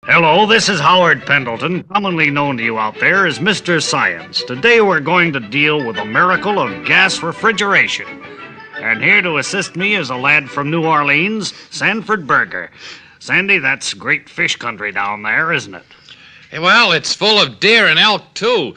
Hello, this is Howard Pendleton, commonly known to you out there as Mr. Science. Today we're going to deal with the miracle of gas refrigeration. And here to assist me is a lad from New Orleans, Sanford Berger. Sandy, that's great fish country down there, isn't it? Well, it's full of deer and elk, too.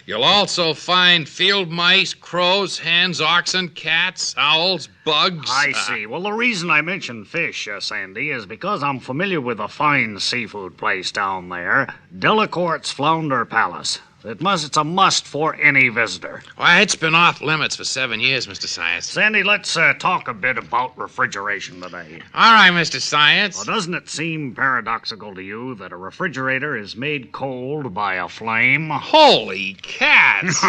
You'll also find field mice, crows, hens, oxen, cats, owls, bugs. I see. Well, the reason I mention fish, Sandy, is because I'm familiar with a fine seafood place down there, Delacorte's Flounder Palace. It's a must for any visitor. Why, it's been off limits for 7 years, Mr. Science. Sandy, let's talk a bit about refrigeration today. All right, Mr. Science. Well, doesn't it seem paradoxical to you that a refrigerator is made cold by a flame? Holy cats!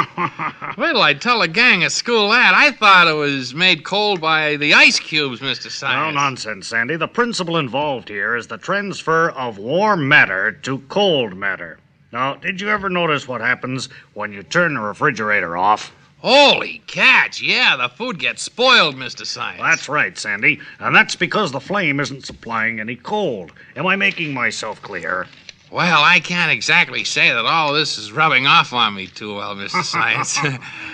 Wait till I tell a gang at school that. I thought it was made cold by the ice cubes, Mr. Science. No nonsense, Sandy. The principle involved here is the transfer of warm matter to cold matter. Now, did you ever notice what happens when you turn the refrigerator off? Holy cats, yeah, the food gets spoiled, Mr. Science. That's right, Sandy. And that's because the flame isn't supplying any cold. Am I making myself clear? Well, I can't exactly say that all this is rubbing off on me too well, Mr. Science.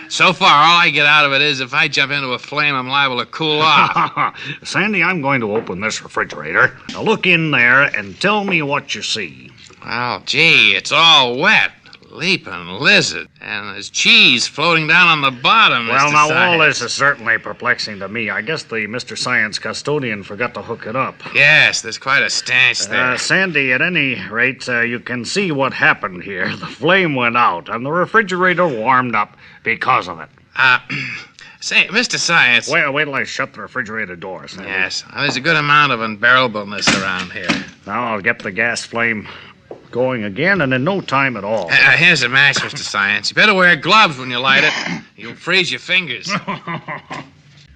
So far, all I get out of it is if I jump into a flame, I'm liable to cool off. Sandy, I'm going to open this refrigerator. Now look in there and tell me what you see. Well, gee, it's all wet. Leaping lizard. And there's cheese floating down on the bottom, Well, Mr. now, Science. all this is certainly perplexing to me. I guess the Mr. Science custodian forgot to hook it up. Yes, there's quite a stench there. Sandy, at any rate, you can see what happened here. The flame went out, and the refrigerator warmed up because of it. Say, Mr. Science. Wait till I shut the refrigerator door, Sandy. Yes, there's a good amount of unbearableness around here. Now I'll get the gas flame going again, and in no time at all. Here's a match, Mr. Science. You better wear gloves when you light it. You'll freeze your fingers.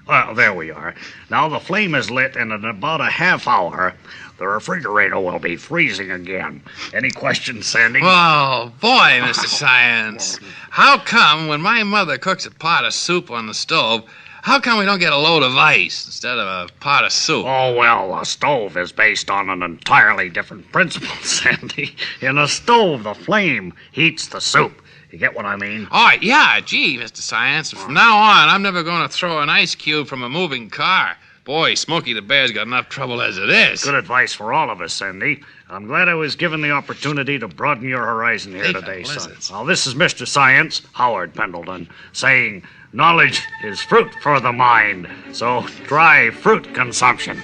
Well, there we are. Now the flame is lit, and in about a half hour, the refrigerator will be freezing again. Any questions, Sandy? Oh, boy, Mr. Science. How come when my mother cooks a pot of soup on the stove, how come we don't get a load of ice instead of a pot of soup? Oh, well, a stove is based on an entirely different principle, Sandy. In a stove, the flame heats the soup. You get what I mean? Oh, yeah, gee, Mr. Science. From now on, I'm never going to throw an ice cube from a moving car. Boy, Smokey the Bear's got enough trouble as it is. Good advice for all of us, Sandy. I'm glad I was given the opportunity to broaden your horizon here today, son. Now, this is Mr. Science, Howard Pendleton, saying knowledge is fruit for the mind, so try fruit consumption.